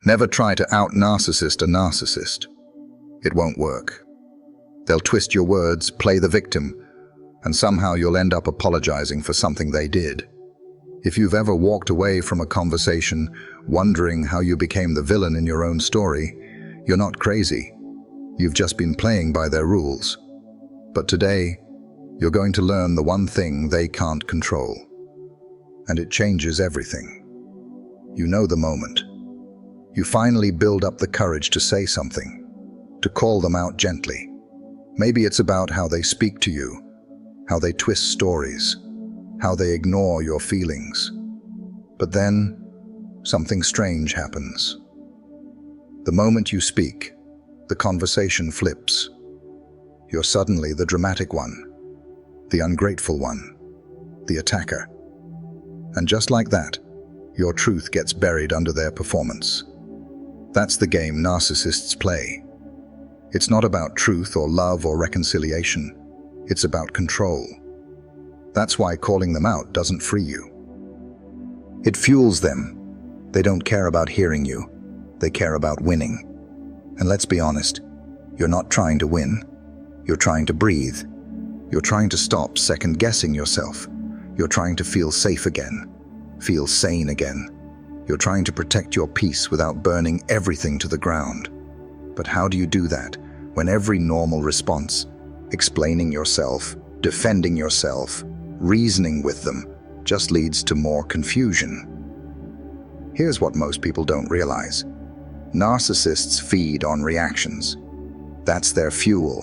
Never try to out-narcissist a narcissist. It won't work. They'll twist your words, play the victim, and somehow you'll end up apologizing for something they did. If you've ever walked away from a conversation wondering how you became the villain in your own story, you're not crazy. You've just been playing by their rules. But today, you're going to learn the one thing they can't control. And it changes everything. You know the moment. You finally build up the courage to say something, to call them out gently. Maybe it's about how they speak to you, how they twist stories, how they ignore your feelings. But then, something strange happens. The moment you speak, the conversation flips. You're suddenly the dramatic one, the ungrateful one, the attacker. And just like that, your truth gets buried under their performance. That's the game narcissists play. It's not about truth or love or reconciliation. It's about control. That's why calling them out doesn't free you. It fuels them. They don't care about hearing you. They care about winning. And let's be honest, you're not trying to win. You're trying to breathe. You're trying to stop second-guessing yourself. You're trying to feel safe again, feel sane again. You're trying to protect your peace without burning everything to the ground. But how do you do that when every normal response, explaining yourself, defending yourself, reasoning with them, just leads to more confusion? Here's what most people don't realize. Narcissists feed on reactions. That's their fuel.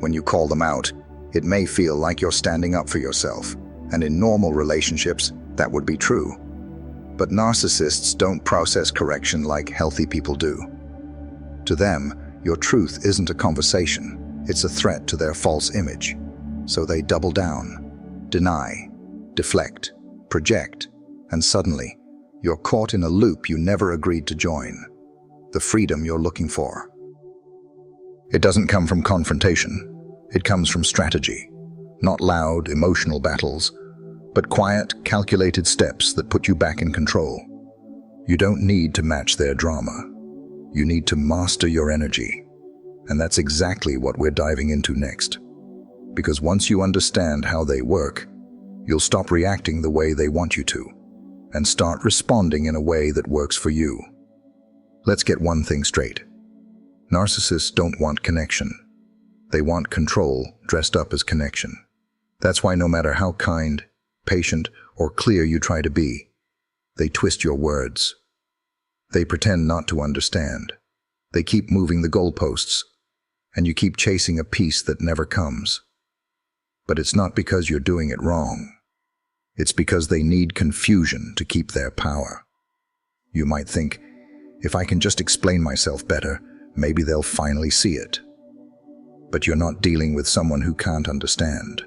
When you call them out, it may feel like you're standing up for yourself, and in normal relationships, that would be true. But narcissists don't process correction like healthy people do. To them, your truth isn't a conversation, it's a threat to their false image. So they double down, deny, deflect, project, and suddenly, you're caught in a loop you never agreed to join. The freedom you're looking for. It doesn't come from confrontation. It comes from strategy. Not loud, emotional battles, but quiet, calculated steps that put you back in control. You don't need to match their drama. You need to master your energy. And that's exactly what we're diving into next. Because once you understand how they work, you'll stop reacting the way they want you to, and start responding in a way that works for you. Let's get one thing straight. Narcissists don't want connection. They want control dressed up as connection. That's why no matter how kind, patient, or clear you try to be, they twist your words. They pretend not to understand. They keep moving the goalposts, and you keep chasing a peace that never comes. But it's not because you're doing it wrong. It's because they need confusion to keep their power. You might think, if I can just explain myself better, maybe they'll finally see it. But you're not dealing with someone who can't understand.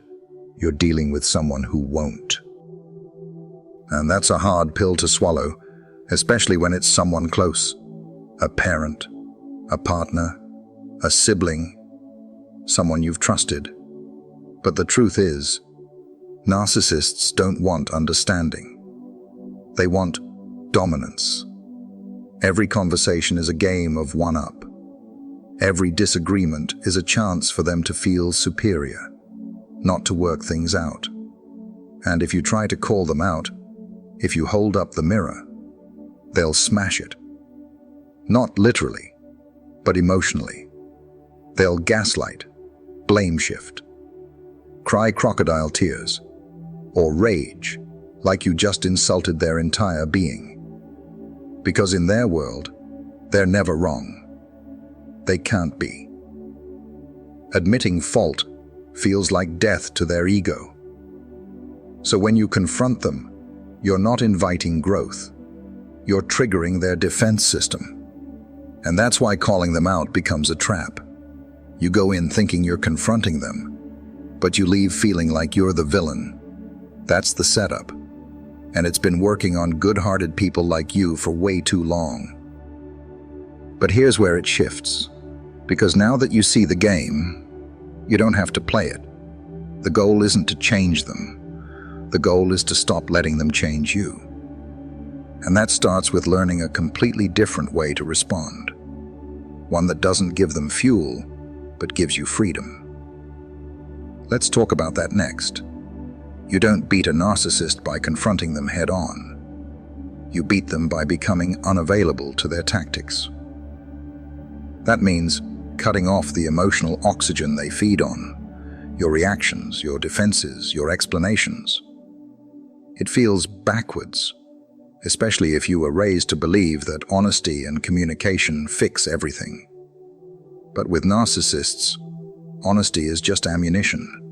You're dealing with someone who won't. And that's a hard pill to swallow, especially when it's someone close. A parent, a partner, a sibling, someone you've trusted. But the truth is, narcissists don't want understanding. They want dominance. Every conversation is a game of one-up. Every disagreement is a chance for them to feel superior, not to work things out. And if you try to call them out, if you hold up the mirror, they'll smash it. Not literally, but emotionally. They'll gaslight, blame shift, cry crocodile tears, or rage like you just insulted their entire being. Because in their world, they're never wrong. They can't be. Admitting fault feels like death to their ego. So when you confront them, you're not inviting growth. You're triggering their defense system. And that's why calling them out becomes a trap. You go in thinking you're confronting them, but you leave feeling like you're the villain. That's the setup. And it's been working on good-hearted people like you for way too long. But here's where it shifts. Because now that you see the game, you don't have to play it. The goal isn't to change them. The goal is to stop letting them change you. And that starts with learning a completely different way to respond. One that doesn't give them fuel, but gives you freedom. Let's talk about that next. You don't beat a narcissist by confronting them head-on. You beat them by becoming unavailable to their tactics. That means cutting off the emotional oxygen they feed on, your reactions, your defenses, your explanations. It feels backwards, especially if you were raised to believe that honesty and communication fix everything. But with narcissists, honesty is just ammunition.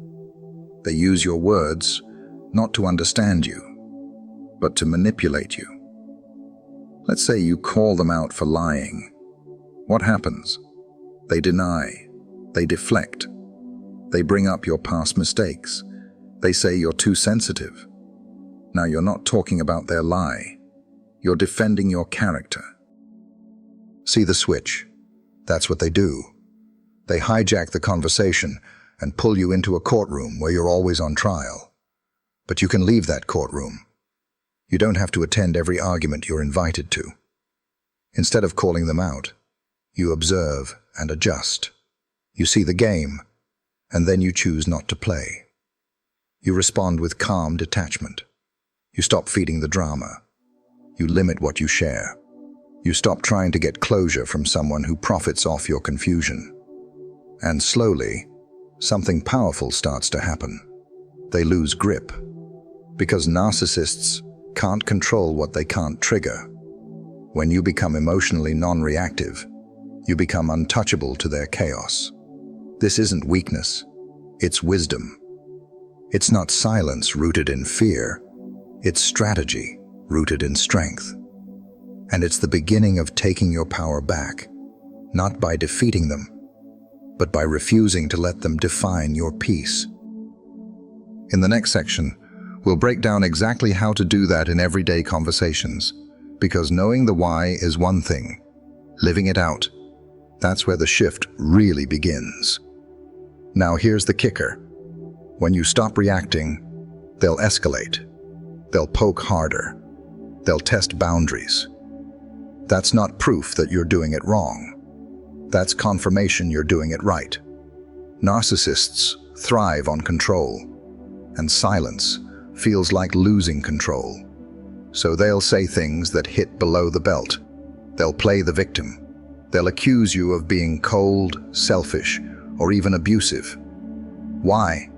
They use your words not to understand you, but to manipulate you. Let's say you call them out for lying. What happens? They deny, they deflect, they bring up your past mistakes, they say you're too sensitive. Now you're not talking about their lie, you're defending your character. See the switch? That's what they do. They hijack the conversation and pull you into a courtroom where you're always on trial. But you can leave that courtroom. You don't have to attend every argument you're invited to. Instead of calling them out, you observe and adjust. You see the game, and then you choose not to play. You respond with calm detachment. You stop feeding the drama. You limit what you share. You stop trying to get closure from someone who profits off your confusion. And slowly, something powerful starts to happen. They lose grip. Because narcissists can't control what they can't trigger. When you become emotionally non-reactive, you become untouchable to their chaos. This isn't weakness, it's wisdom. It's not silence rooted in fear, it's strategy rooted in strength. And it's the beginning of taking your power back, not by defeating them, but by refusing to let them define your peace. In the next section, we'll break down exactly how to do that in everyday conversations, because knowing the why is one thing, living it out, that's where the shift really begins. Now here's the kicker. When you stop reacting, they'll escalate. They'll poke harder. They'll test boundaries. That's not proof that you're doing it wrong. That's confirmation you're doing it right. Narcissists thrive on control, and silence feels like losing control. So they'll say things that hit below the belt. They'll play the victim. They'll accuse you of being cold, selfish, or even abusive. Why?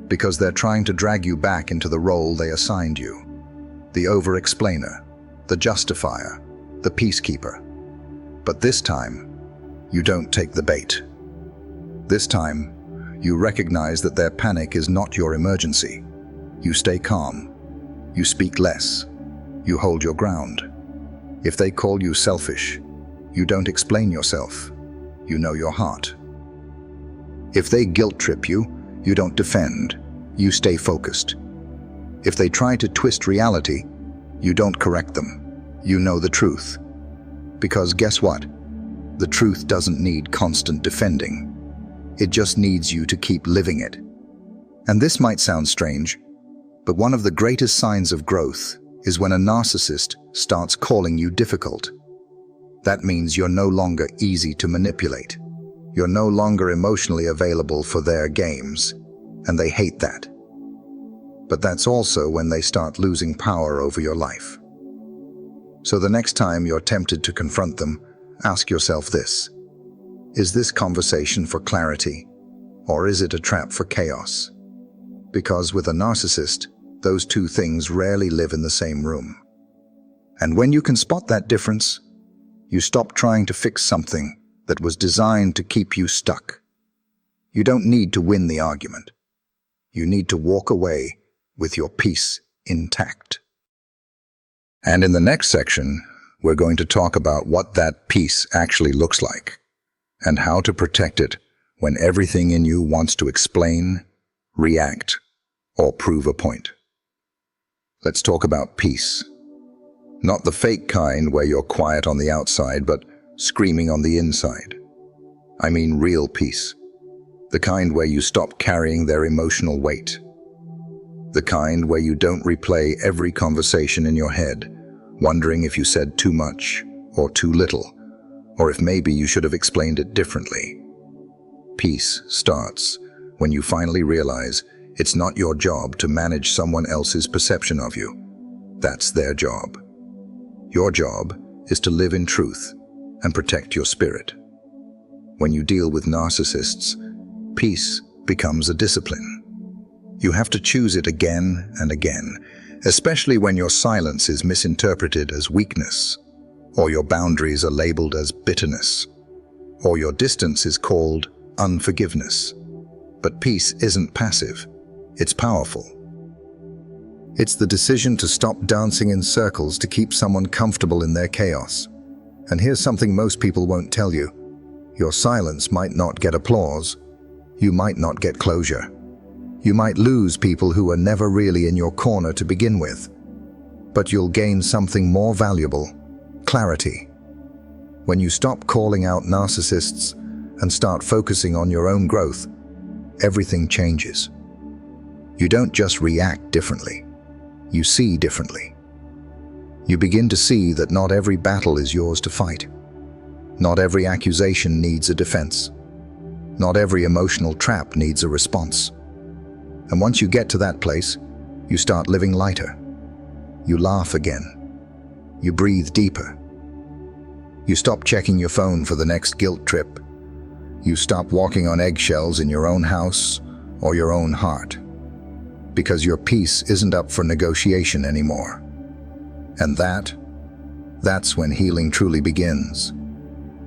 Because they're trying to drag you back into the role they assigned you. The over-explainer, the justifier, the peacekeeper. But this time, you don't take the bait. This time, you recognize that their panic is not your emergency. You stay calm. You speak less. You hold your ground. If they call you selfish, you don't explain yourself. You know your heart. If they guilt trip you, you don't defend. You stay focused. If they try to twist reality, you don't correct them. You know the truth. Because guess what? The truth doesn't need constant defending. It just needs you to keep living it. And this might sound strange, but one of the greatest signs of growth is when a narcissist starts calling you difficult. That means you're no longer easy to manipulate. You're no longer emotionally available for their games, and they hate that. But that's also when they start losing power over your life. So the next time you're tempted to confront them, ask yourself this: is this conversation for clarity, or is it a trap for chaos? Because with a narcissist, those two things rarely live in the same room. And when you can spot that difference, you stop trying to fix something that was designed to keep you stuck. You don't need to win the argument. You need to walk away with your peace intact. And in the next section, we're going to talk about what that peace actually looks like and how to protect it when everything in you wants to explain, react, or prove a point. Let's talk about peace. Not the fake kind where you're quiet on the outside but screaming on the inside. I mean real peace. The kind where you stop carrying their emotional weight. The kind where you don't replay every conversation in your head, wondering if you said too much or too little, or if maybe you should have explained it differently. Peace starts when you finally realize it's not your job to manage someone else's perception of you. That's their job. Your job is to live in truth and protect your spirit. When you deal with narcissists, peace becomes a discipline. You have to choose it again and again, especially when your silence is misinterpreted as weakness, or your boundaries are labeled as bitterness, or your distance is called unforgiveness. But peace isn't passive, it's powerful. It's the decision to stop dancing in circles to keep someone comfortable in their chaos. And here's something most people won't tell you. Your silence might not get applause. You might not get closure. You might lose people who were never really in your corner to begin with. But you'll gain something more valuable: clarity. When you stop calling out narcissists and start focusing on your own growth, everything changes. You don't just react differently, you see differently. You begin to see that not every battle is yours to fight. Not every accusation needs a defense. Not every emotional trap needs a response. And once you get to that place, you start living lighter. You laugh again. You breathe deeper. You stop checking your phone for the next guilt trip. You stop walking on eggshells in your own house or your own heart. Because your peace isn't up for negotiation anymore. And that's when healing truly begins.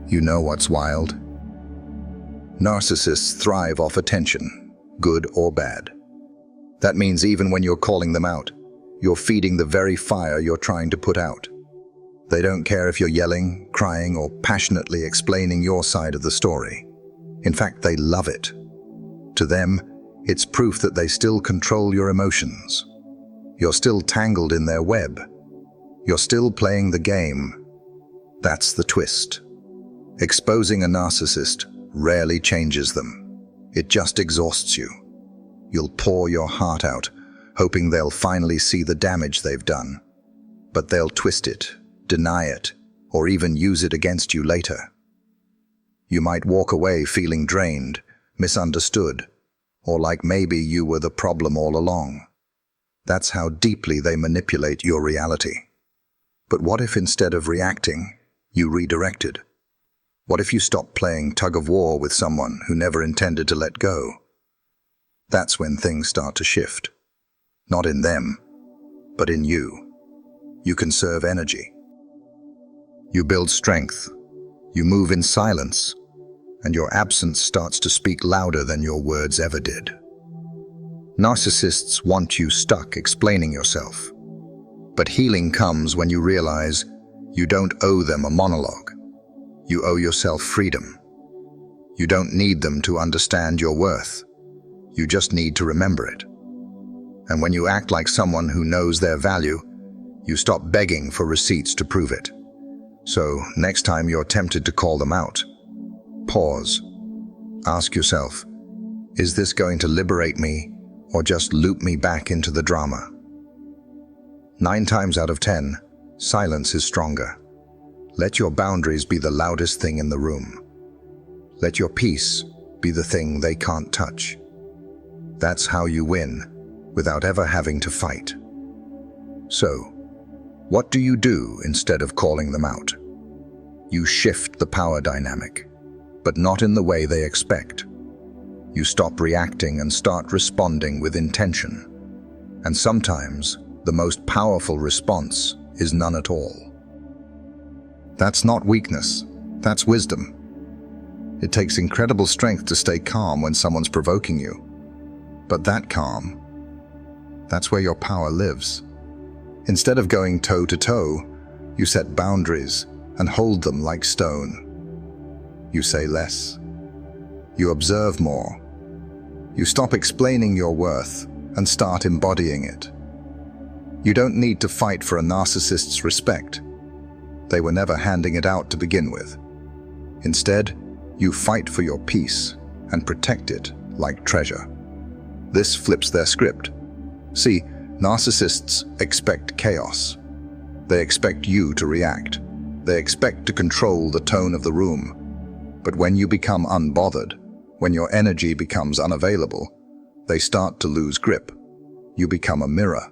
You know what's wild? Narcissists thrive off attention, good or bad. That means even when you're calling them out, you're feeding the very fire you're trying to put out. They don't care if you're yelling, crying, or passionately explaining your side of the story. In fact, they love it. To them, it's proof that they still control your emotions. You're still tangled in their web. You're still playing the game. That's the twist. Exposing a narcissist rarely changes them. It just exhausts you. You'll pour your heart out, hoping they'll finally see the damage they've done. But they'll twist it, deny it, or even use it against you later. You might walk away feeling drained, misunderstood, or like maybe you were the problem all along. That's how deeply they manipulate your reality. But what if instead of reacting, you redirected? What if you stopped playing tug-of-war with someone who never intended to let go? That's when things start to shift. Not in them, but in you. You conserve energy. You build strength. You move in silence, and your absence starts to speak louder than your words ever did. Narcissists want you stuck explaining yourself. But healing comes when you realize you don't owe them a monologue. You owe yourself freedom. You don't need them to understand your worth. You just need to remember it. And when you act like someone who knows their value, you stop begging for receipts to prove it. So, next time you're tempted to call them out, pause. Ask yourself, is this going to liberate me or just loop me back into the drama? 9 times out of 10, silence is stronger. Let your boundaries be the loudest thing in the room. Let your peace be the thing they can't touch. That's how you win, without ever having to fight. So, what do you do instead of calling them out? You shift the power dynamic, but not in the way they expect. You stop reacting and start responding with intention. And sometimes, the most powerful response is none at all. That's not weakness, that's wisdom. It takes incredible strength to stay calm when someone's provoking you. But that calm, that's where your power lives. Instead of going toe-to-toe, you set boundaries and hold them like stone. You say less. You observe more. You stop explaining your worth and start embodying it. You don't need to fight for a narcissist's respect. They were never handing it out to begin with. Instead, you fight for your peace and protect it like treasure. This flips their script. See, narcissists expect chaos. They expect you to react. They expect to control the tone of the room. But when you become unbothered, when your energy becomes unavailable, they start to lose grip. You become a mirror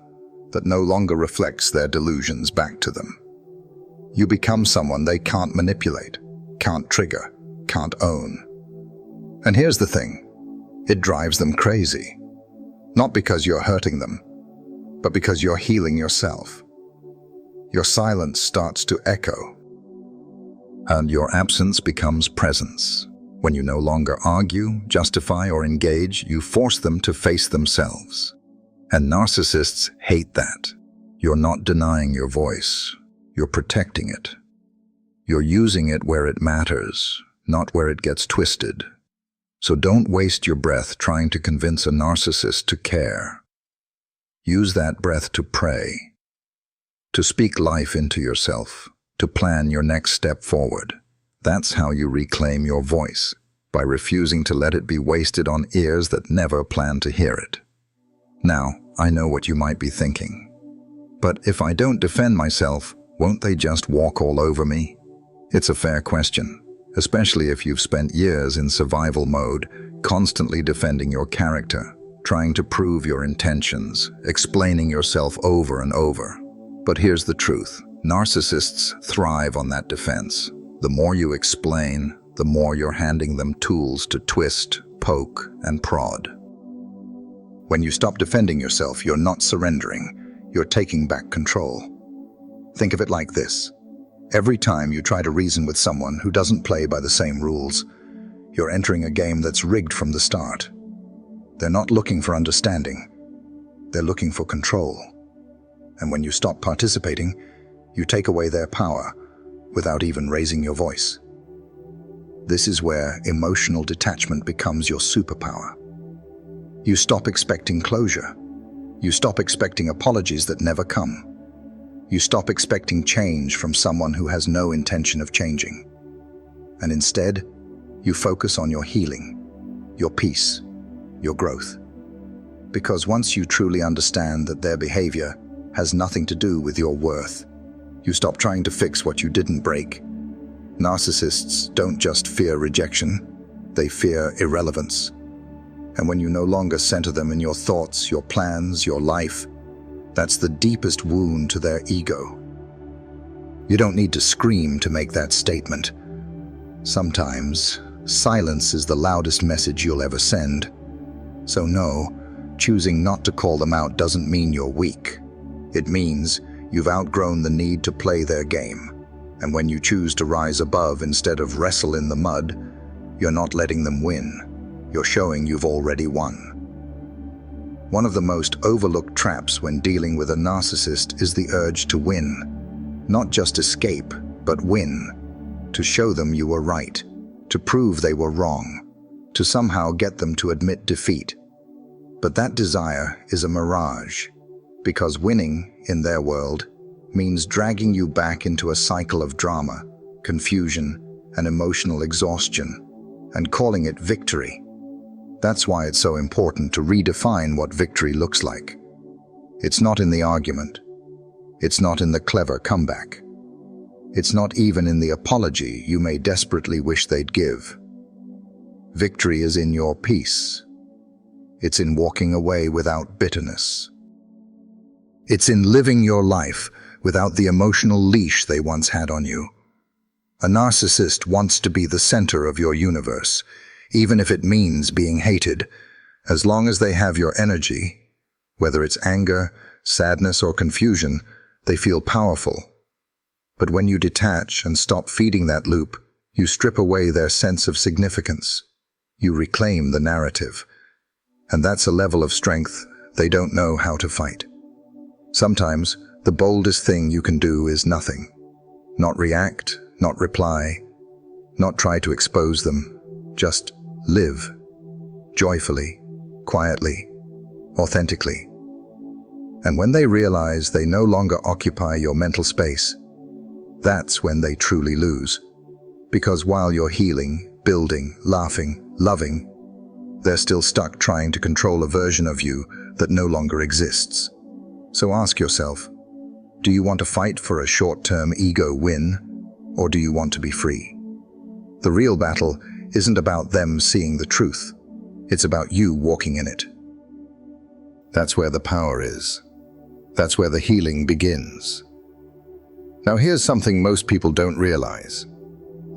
that no longer reflects their delusions back to them. You become someone they can't manipulate, can't trigger, can't own. And here's the thing, it drives them crazy. Not because you're hurting them, but because you're healing yourself. Your silence starts to echo, and your absence becomes presence. When you no longer argue, justify, or engage, you force them to face themselves. And narcissists hate that. You're not denying your voice. You're protecting it. You're using it where it matters, not where it gets twisted. So don't waste your breath trying to convince a narcissist to care. Use that breath to pray, to speak life into yourself, to plan your next step forward. That's how you reclaim your voice, by refusing to let it be wasted on ears that never plan to hear it. Now, I know what you might be thinking. But if I don't defend myself, won't they just walk all over me? It's a fair question, especially if you've spent years in survival mode, constantly defending your character, trying to prove your intentions, explaining yourself over and over. But here's the truth. Narcissists thrive on that defense. The more you explain, the more you're handing them tools to twist, poke, and prod. When you stop defending yourself, you're not surrendering, you're taking back control. Think of it like this. Every time you try to reason with someone who doesn't play by the same rules, you're entering a game that's rigged from the start. They're not looking for understanding, they're looking for control. And when you stop participating, you take away their power without even raising your voice. This is where emotional detachment becomes your superpower. You stop expecting closure. You stop expecting apologies that never come. You stop expecting change from someone who has no intention of changing. And instead, you focus on your healing, your peace, your growth. Because once you truly understand that their behavior has nothing to do with your worth, you stop trying to fix what you didn't break. Narcissists don't just fear rejection, they fear irrelevance. And when you no longer center them in your thoughts, your plans, your life, that's the deepest wound to their ego. You don't need to scream to make that statement. Sometimes, silence is the loudest message you'll ever send. So no, choosing not to call them out doesn't mean you're weak. It means you've outgrown the need to play their game. And when you choose to rise above instead of wrestle in the mud, you're not letting them win. You're showing you've already won. One of the most overlooked traps when dealing with a narcissist is the urge to win. Not just escape, but win. To show them you were right. To prove they were wrong. To somehow get them to admit defeat. But that desire is a mirage. Because winning, in their world, means dragging you back into a cycle of drama, confusion, and emotional exhaustion, and calling it victory. That's why it's so important to redefine what victory looks like. It's not in the argument. It's not in the clever comeback. It's not even in the apology you may desperately wish they'd give. Victory is in your peace. It's in walking away without bitterness. It's in living your life without the emotional leash they once had on you. A narcissist wants to be the center of your universe, even if it means being hated. As long as they have your energy, whether it's anger, sadness, or confusion, they feel powerful. But when you detach and stop feeding that loop, you strip away their sense of significance. You reclaim the narrative. And that's a level of strength they don't know how to fight. Sometimes, the boldest thing you can do is nothing. Not react, not reply, not try to expose them. Just live. Joyfully, quietly, authentically. And when they realize they no longer occupy your mental space, that's when they truly lose. Because while you're healing, building, laughing, loving, they're still stuck trying to control a version of you that no longer exists. So ask yourself, Do you want to fight for a short-term ego win, or do you want to be free? The real battle isn't about them seeing the truth. It's about you walking in it. That's where the power is. That's where the healing begins. Now here's something most people don't realize.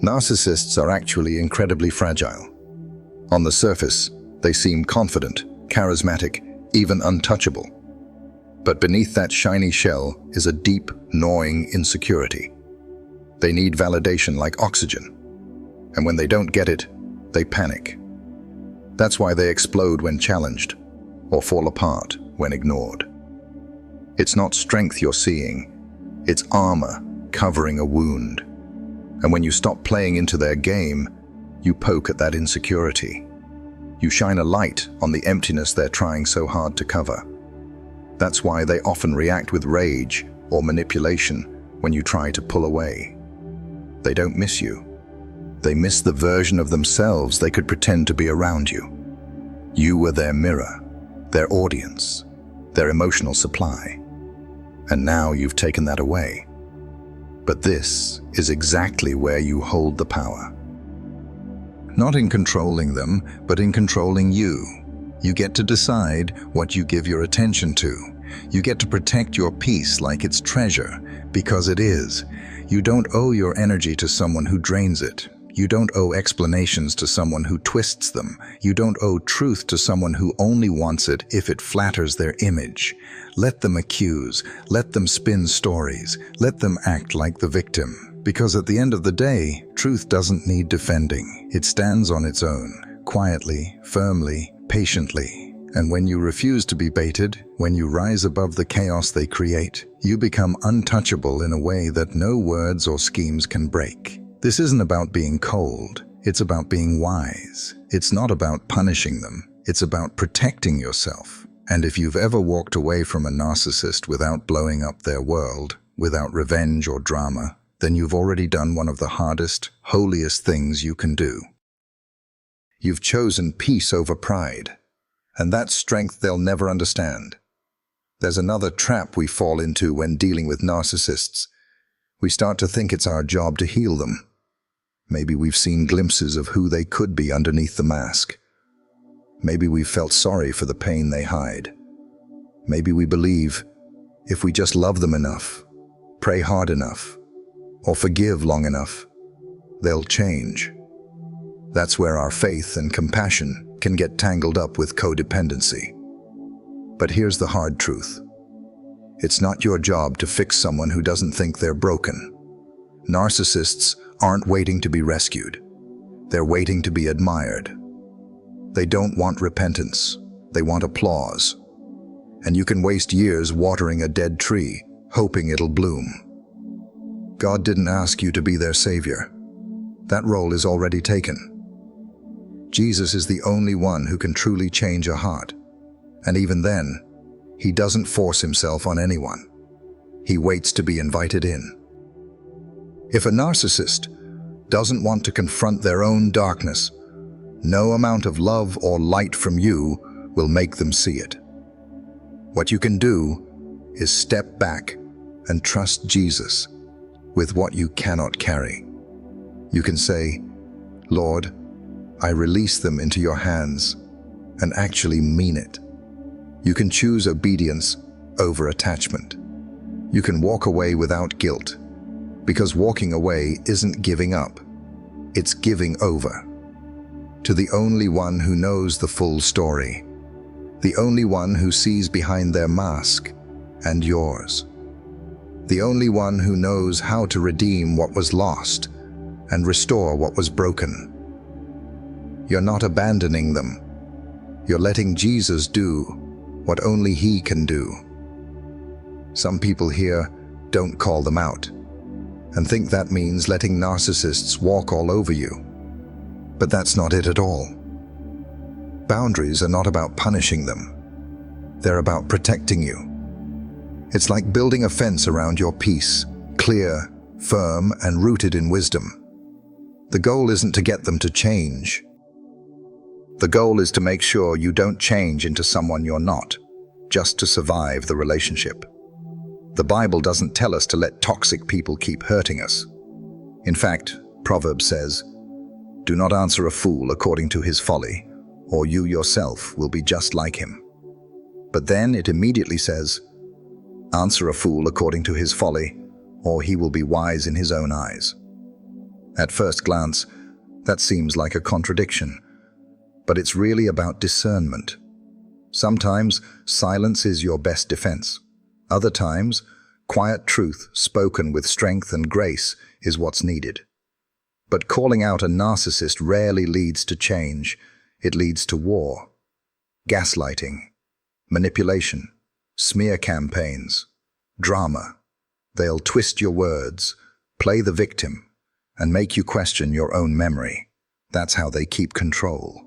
Narcissists are actually incredibly fragile. On the surface, they seem confident, charismatic, even untouchable. But beneath that shiny shell is a deep, gnawing insecurity. They need validation like oxygen. And when they don't get it, they panic. That's why they explode when challenged, or fall apart when ignored. It's not strength you're seeing, it's armor covering a wound. And when you stop playing into their game, you poke at that insecurity. You shine a light on the emptiness they're trying so hard to cover. That's why they often react with rage or manipulation when you try to pull away. They don't miss you. They miss the version of themselves they could pretend to be around you. You were their mirror, their audience, their emotional supply. And now you've taken that away. But this is exactly where you hold the power. Not in controlling them, but in controlling you. You get to decide what you give your attention to. You get to protect your peace like it's treasure, because it is. You don't owe your energy to someone who drains it. You don't owe explanations to someone who twists them. You don't owe truth to someone who only wants it if it flatters their image. Let them accuse. Let them spin stories. Let them act like the victim. Because at the end of the day, truth doesn't need defending. It stands on its own, quietly, firmly, patiently. And when you refuse to be baited, when you rise above the chaos they create, you become untouchable in a way that no words or schemes can break. This isn't about being cold. It's about being wise. It's not about punishing them. It's about protecting yourself. And if you've ever walked away from a narcissist without blowing up their world, without revenge or drama, then you've already done one of the hardest, holiest things you can do. You've chosen peace over pride, and that's strength they'll never understand. There's another trap we fall into when dealing with narcissists. We start to think it's our job to heal them. Maybe we've seen glimpses of who they could be underneath the mask. Maybe we've felt sorry for the pain they hide. Maybe we believe if we just love them enough, pray hard enough, or forgive long enough, they'll change. That's where our faith and compassion can get tangled up with codependency. But here's the hard truth. It's not your job to fix someone who doesn't think they're broken. Narcissists aren't waiting to be rescued. They're waiting to be admired. They don't want repentance. They want applause. And you can waste years watering a dead tree, hoping it'll bloom. God didn't ask you to be their savior. That role is already taken. Jesus is the only one who can truly change a heart. And even then, he doesn't force himself on anyone. He waits to be invited in. If a narcissist doesn't want to confront their own darkness, no amount of love or light from you will make them see it. What you can do is step back and trust Jesus with what you cannot carry. You can say, Lord, I release them into your hands, and actually mean it. You can choose obedience over attachment. You can walk away without guilt, because walking away isn't giving up, it's giving over. To the only one who knows the full story, the only one who sees behind their mask and yours, the only one who knows how to redeem what was lost and restore what was broken. You're not abandoning them. You're letting Jesus do what only he can do. Some people here don't call them out and think that means letting narcissists walk all over you. But that's not it at all. Boundaries are not about punishing them. They're about protecting you. It's like building a fence around your peace, clear, firm, and rooted in wisdom. The goal isn't to get them to change. The goal is to make sure you don't change into someone you're not, just to survive the relationship. The Bible doesn't tell us to let toxic people keep hurting us. In fact, Proverbs says, "Do not answer a fool according to his folly, or you yourself will be just like him." But then it immediately says, "Answer a fool according to his folly, or he will be wise in his own eyes." At first glance, that seems like a contradiction, but it's really about discernment. Sometimes silence is your best defense. Other times, quiet truth spoken with strength and grace is what's needed. But calling out a narcissist rarely leads to change. It leads to war, gaslighting, manipulation, smear campaigns, drama. They'll twist your words, play the victim, and make you question your own memory. That's how they keep control.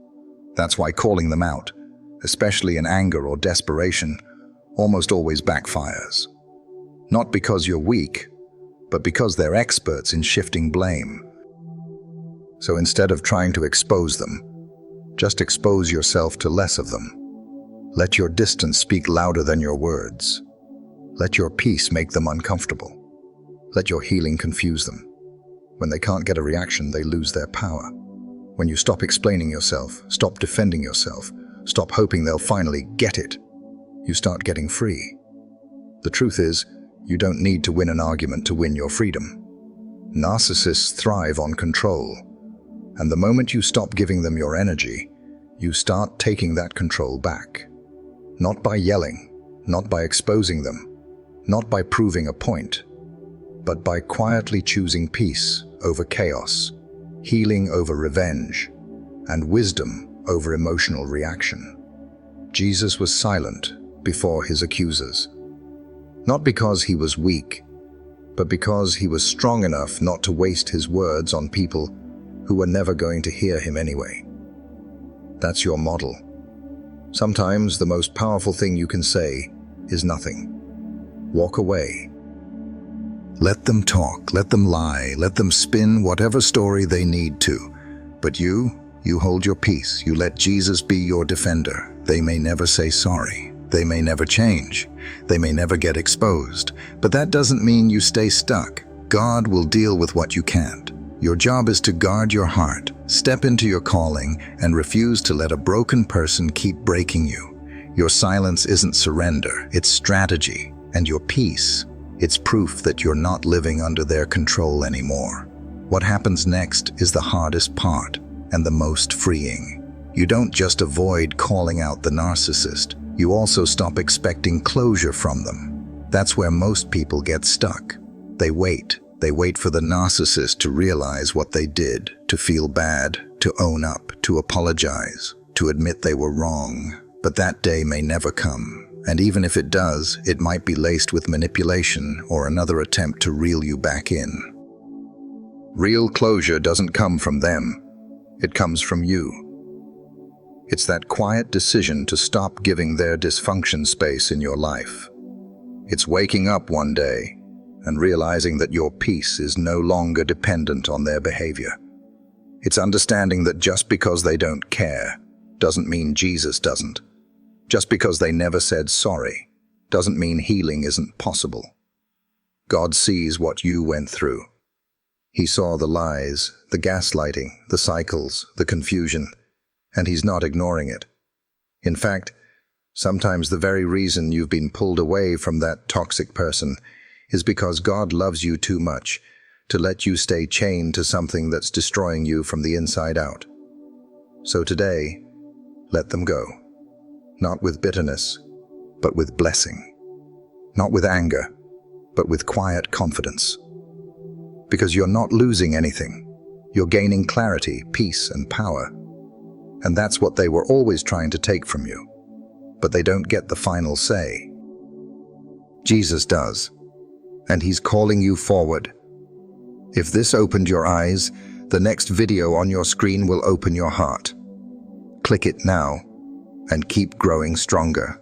That's why calling them out, especially in anger or desperation, almost always backfires. Not because you're weak, but because they're experts in shifting blame. So instead of trying to expose them, just expose yourself to less of them. Let your distance speak louder than your words. Let your peace make them uncomfortable. Let your healing confuse them. When they can't get a reaction, they lose their power. When you stop explaining yourself, stop defending yourself, stop hoping they'll finally get it, you start getting free. The truth is, you don't need to win an argument to win your freedom. Narcissists thrive on control, and the moment you stop giving them your energy, you start taking that control back. Not by yelling, not by exposing them, not by proving a point, but by quietly choosing peace over chaos, healing over revenge, and wisdom over emotional reaction. Jesus was silent before his accusers, not because he was weak, but because he was strong enough not to waste his words on people who were never going to hear him anyway. That's your model. Sometimes the most powerful thing you can say is nothing. Walk away. Let them talk, let them lie, let them spin whatever story they need to. But you hold your peace. You let Jesus be your defender. They may never say sorry. They may never change. They may never get exposed. But that doesn't mean you stay stuck. God will deal with what you can't. Your job is to guard your heart, step into your calling, and refuse to let a broken person keep breaking you. Your silence isn't surrender, it's strategy. And your peace, it's proof that you're not living under their control anymore. What happens next is the hardest part and the most freeing. You don't just avoid calling out the narcissist, you also stop expecting closure from them. That's where most people get stuck. They wait for the narcissist to realize what they did, to feel bad, to own up, to apologize, to admit they were wrong. But that day may never come. And even if it does, it might be laced with manipulation or another attempt to reel you back in. Real closure doesn't come from them. It comes from you. It's that quiet decision to stop giving their dysfunction space in your life. It's waking up one day and realizing that your peace is no longer dependent on their behavior. It's understanding that just because they don't care doesn't mean Jesus doesn't. Just because they never said sorry doesn't mean healing isn't possible. God sees what you went through. He saw the lies, the gaslighting, the cycles, the confusion, and he's not ignoring it. In fact, sometimes the very reason you've been pulled away from that toxic person is because God loves you too much to let you stay chained to something that's destroying you from the inside out. So today, let them go. Not with bitterness, but with blessing. Not with anger, but with quiet confidence. Because you're not losing anything. You're gaining clarity, peace, and power. And that's what they were always trying to take from you. But they don't get the final say. Jesus does. And he's calling you forward. If this opened your eyes, the next video on your screen will open your heart. Click it now and keep growing stronger.